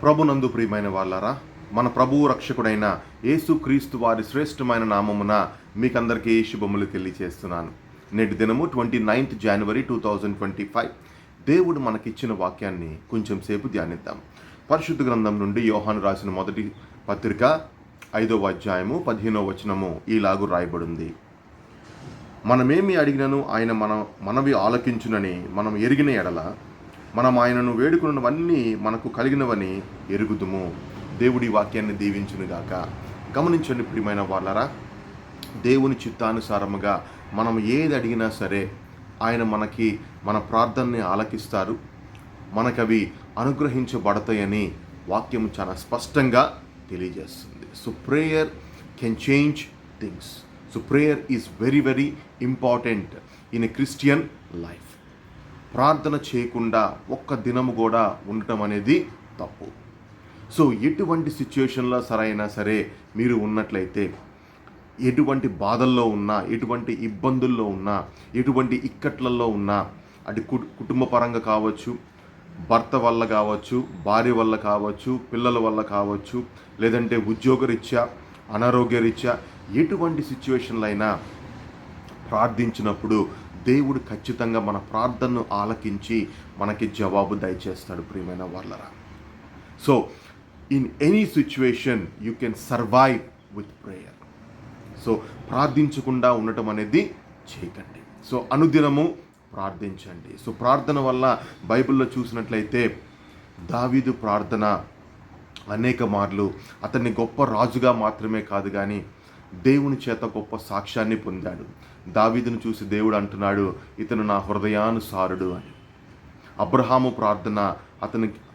ప్రభునందు ప్రియమైన వాళ్ళారా, మన ప్రభువు రక్షకుడైన యేసుక్రీస్తు వారి శ్రేష్టమైన నామమున మీకందరికీ శుభములు తెలియజేస్తున్నాను. నేటి దినము 29th January 2025. దేవుడు మనకిచ్చిన వాక్యాన్ని కొంచెం సేపు ధ్యానిద్దాం. పరిశుద్ధ గ్రంథం నుండి యోహాను రాసిన మొదటి పత్రిక 5వ అధ్యాయము 15వ వచనము ఈలాగు రాయబడింది. మనమేమి అడిగినను ఆయన మనవి ఆలకించునని మనం ఎరిగిన ఎడల మనం ఆయనను వేడుకున్నవన్నీ మనకు కలిగినవని ఎరుగుదుము. దేవుడి వాక్యాన్ని దీవించునుగాక. గమనించండి ప్రియమైన వాళ్ళరా, దేవుని చిత్తానుసారముగా మనం ఏది అడిగినా సరే ఆయన మన ప్రార్థనని ఆలకిస్తారు, మనకవి అనుగ్రహించబడతాయని వాక్యం చాలా స్పష్టంగా తెలియజేస్తుంది. So prayer can change things. So prayer is very very important in a Christian life. ప్రార్థన చేయకుండా ఒక్క దినము కూడా ఉండటం అనేది తప్పు. సో ఎటువంటి సిచ్యుయేషన్లో సరే మీరు ఉన్నట్లయితే, ఎటువంటి బాధల్లో ఉన్నా, ఎటువంటి ఇబ్బందుల్లో ఉన్నా, ఎటువంటి ఇక్కట్లలో ఉన్నా, అది కుటుంబ పరంగా కావచ్చు, భర్త వల్ల కావచ్చు, భార్య వల్ల కావచ్చు, పిల్లల వల్ల కావచ్చు, లేదంటే ఉద్యోగరీత్యా, అనారోగ్యరీత్యా, ఎటువంటి సిచ్యువేషన్లో అయినా ప్రార్థించినప్పుడు దేవుడు ఖచ్చితంగా మన ప్రార్థనను ఆలకించి మనకి జవాబు దయచేస్తాడు ప్రియమైన వాళ్ళరా. So in any situation you can survive with prayer. So ప్రార్థించకుండా ఉండటం అనేది చేయకండి. సో అనుదినము ప్రార్థించండి. సో ప్రార్థన వల్ల బైబిల్లో చూసినట్లయితే దావీదు ప్రార్థన అనేక మార్లు అతన్ని గొప్ప రాజుగా మాత్రమే కాదు కానీ దేవుని చేత గొప్ప సాక్ష్యాన్ని పొందాడు. దావీదును చూసి దేవుడు అంటున్నాడు, ఇతను నా హృదయానుసారుడు అని. అబ్రహాము ప్రార్థన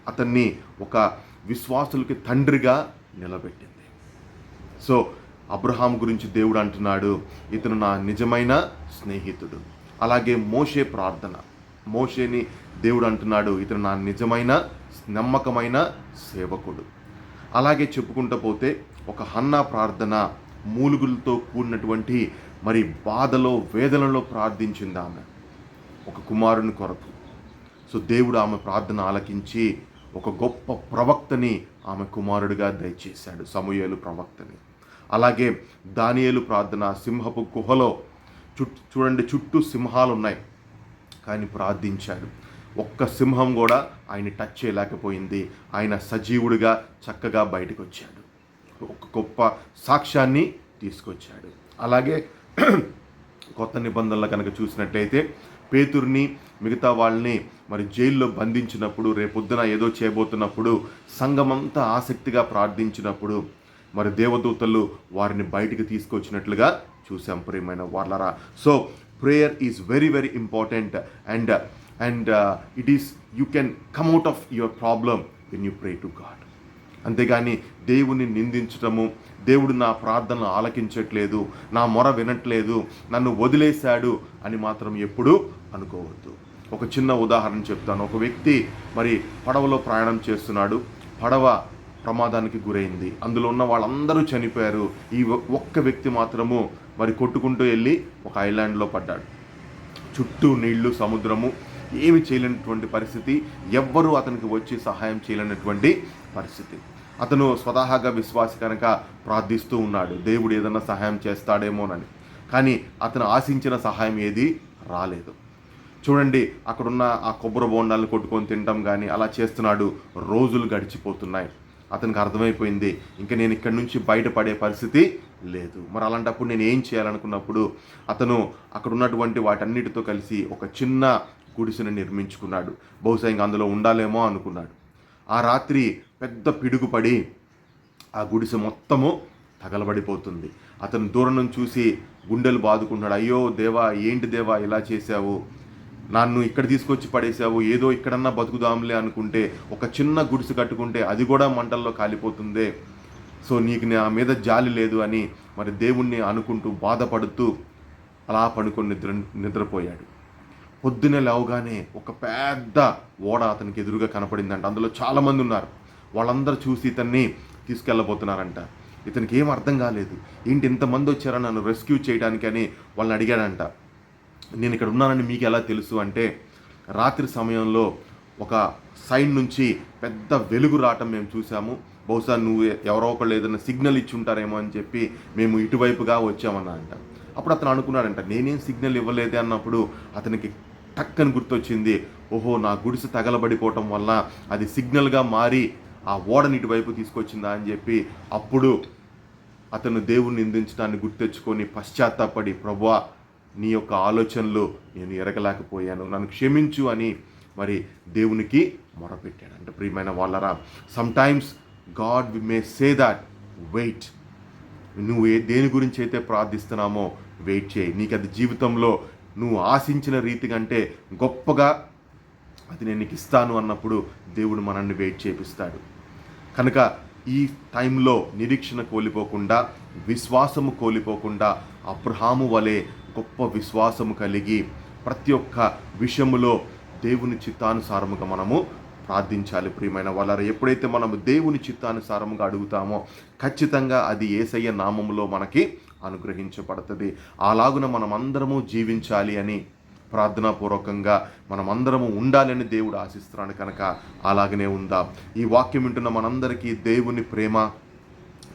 అతన్ని ఒక విశ్వాసులకి తండ్రిగా నిలబెట్టింది. సో అబ్రహాం గురించి దేవుడు అంటున్నాడు, ఇతను నా నిజమైన స్నేహితుడు. అలాగే మోషే ప్రార్థన, మోషేని దేవుడు అంటున్నాడు, ఇతను నా నిజమైన నమ్మకమైన సేవకుడు. అలాగే చెప్పుకుంటూ పోతే ఒక హన్నా ప్రార్థన మూలుగులతో కూడినటువంటి మరి బాధలో వేదనలో ప్రార్థించింది ఆమె ఒక కుమారుని కొరకు. సో దేవుడు ఆమె ప్రార్థన ఆలకించి ఒక గొప్ప ప్రవక్తని ఆమె కుమారుడిగా దయచేశాడు, సమూయేలు ప్రవక్తని. అలాగే దానియేలు ప్రార్థన సింహపు గుహలో చూడండి, చుట్టూ సింహాలు ఉన్నాయి కానీ ప్రార్థించాడు. ఒక్క సింహం కూడా ఆయన టచ్ చేయలేకపోయింది. ఆయన సజీవుడిగా చక్కగా బయటకు వచ్చాడు, ఒక గొప్ప సాక్ష్యాన్ని తీసుకొచ్చాడు. అలాగే కొత్త నిబంధనలు కనుక చూసినట్లయితే పేతురుని మిగతా వాళ్ళని మరి జైల్లో బంధించినప్పుడు, రేపొద్దున ఏదో చేయబోతున్నప్పుడు సంఘమంతా ఆసక్తిగా ప్రార్థించినప్పుడు మరి దేవదూతలు వారిని బయటికి తీసుకొచ్చినట్లుగా చూసాం ప్రియమైన వాళ్ళరా. So prayer is very very important and it is you can come out of your problem when you pray to God. అంతేగాని దేవుని నిందించటము, దేవుడు నా ప్రార్థనలు ఆలకించట్లేదు, నా మొర వినట్లేదు, నన్ను వదిలేశాడు అని మాత్రం ఎప్పుడూ అనుకోవద్దు. ఒక చిన్న ఉదాహరణ చెప్తాను. ఒక వ్యక్తి మరి పడవలో ప్రయాణం చేస్తున్నాడు. పడవ ప్రమాదానికి గురైంది. అందులో ఉన్న వాళ్ళందరూ చనిపోయారు. ఈ ఒక్క వ్యక్తి మాత్రము మరి కొట్టుకుంటూ వెళ్ళి ఒక ఐలాండ్లో పడ్డాడు. చుట్టూ నీళ్లు, సముద్రము, ఏమి చేయలేనటువంటి పరిస్థితి, ఎవ్వరూ అతనికి వచ్చి సహాయం చేయలేనటువంటి పరిస్థితి. అతను స్వతహాగా విశ్వాసి కనుక ప్రార్థిస్తూ ఉన్నాడు, దేవుడు ఏదన్నా సహాయం చేస్తాడేమోనని. కానీ అతను ఆశించిన సహాయం ఏది రాలేదు. చూడండి, అక్కడున్న ఆ కొబ్బరి బోండాలను కొట్టుకొని తినడం కానీ అలా చేస్తున్నాడు. రోజులు గడిచిపోతున్నాయి. అతనికి అర్థమైపోయింది, ఇంకా నేను ఇక్కడి నుంచి బయటపడే పరిస్థితి లేదు. మరి అలాంటప్పుడు నేను ఏం చేయాలనుకున్నప్పుడు అతను అక్కడ ఉన్నటువంటి వాటన్నిటితో కలిసి ఒక చిన్న గుడిసెను నిర్మించుకున్నాడు. బహుశా ఇంకా అందులో ఉండాలేమో అనుకున్నాడు. ఆ రాత్రి పెద్ద పిడుగుపడి ఆ గుడిసె మొత్తము తగలబడిపోతుంది. అతను దూరం నుంచి చూసి గుండెలు బాదుకున్నాడు. అయ్యో దేవా, ఏంటి దేవా ఇలా చేశావు, నన్ను ఇక్కడ తీసుకొచ్చి పడేశావు, ఏదో ఇక్కడన్నా బతుకుదాంలే అనుకుంటే ఒక చిన్న గుడిసె కట్టుకుంటే అది కూడా మంటల్లో కాలిపోతుందే. సో నీకు నా మీద జాలి లేదు అని మరి దేవుణ్ణి అనుకుంటూ బాధపడుతూ అలా పడుకొని నిద్రపోయాడు. పొద్దునే లేవగానే ఒక పెద్ద ఓడ అతనికి ఎదురుగా కనపడిందంట. అందులో చాలామంది ఉన్నారు. వాళ్ళందరూ చూసి ఇతన్ని తీసుకెళ్ళబోతున్నారంట. ఇతనికి ఏం అర్థం కాలేదు, ఏంటి ఇంతమంది వచ్చారని నన్ను రెస్క్యూ చేయడానికి అని వాళ్ళని అడిగాడంట. నేను ఇక్కడ ఉన్నానని మీకు ఎలా తెలుసు అంటే, రాత్రి సమయంలో ఒక సైడ్ నుంచి పెద్ద వెలుగు రావటం మేము చూసాము. బహుశా నువ్వు ఎవరో ఒకళ్ళు ఏదైనా సిగ్నల్ ఇచ్చి ఉంటారేమో అని చెప్పి మేము ఇటువైపుగా వచ్చామన్నా అంట. అప్పుడు అతను అనుకున్నాడంట, నేనేం సిగ్నల్ ఇవ్వలేదే అన్నప్పుడు అతనికి టక్కని గుర్తొచ్చింది, ఓహో నా గుడిసె తగలబడిపోవటం వల్ల అది సిగ్నల్గా మారి ఆ ఓడని ఇటువైపు తీసుకొచ్చిందా అని చెప్పి అప్పుడు అతను దేవుణ్ణి నిందించడాన్ని గుర్తెచ్చుకొని పశ్చాత్తాపడి, ప్రభువా నీ యొక్క ఆలోచనలు నేను ఎరగలేకపోయాను, నన్ను క్షమించు అని మరి దేవునికి మొరపెట్టాడు. అంటే ప్రియమైన వాళ్ళరా, sometimes God we may say that wait, నువ్వు దేని గురించి అయితే ప్రార్థిస్తున్నామో వెయిట్ చేయి, నీకు అది జీవితంలో నువ్వు ఆశించిన రీతి కంటే గొప్పగా అది నేను నీకు ఇస్తాను అన్నప్పుడు దేవుడు మనల్ని వెయిట్ చేపిస్తాడు. కనుక ఈ టైంలో నిరీక్షణ కోల్పోకుండా, విశ్వాసము కోల్పోకుండా అబ్రహాము వలె గొప్ప విశ్వాసము కలిగి ప్రతి ఒక్క విషయములో దేవుని చిత్తానుసారముగా మనము ప్రార్థించాలి. ప్రియమైన వాళ్ళారా, ఎప్పుడైతే మనము దేవుని చిత్తానుసారముగా అడుగుతామో ఖచ్చితంగా అది యేసయ్య నామములో మనకి అనుగ్రహించబడుతుంది. అలాగున మనమందరము జీవించాలి అని ప్రార్థనాపూర్వకంగా మనమందరము ఉండాలని దేవుడు ఆశిస్తున్నాడు. కనుక అలాగనే ఉందాం. ఈ వాక్యం వింటున్న మనందరికీ దేవుని ప్రేమ,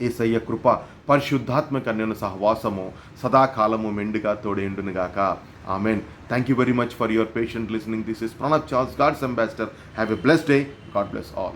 యేసయ్య కృప, పరిశుద్ధాత్మక అన్యోన్య సహవాసము సదాకాలము మెండుగా తోడేండునుగాక. Amen. Thank you very much for your patient listening. This is Pranav Charles, God's ambassador. Have a blessed day. God bless all.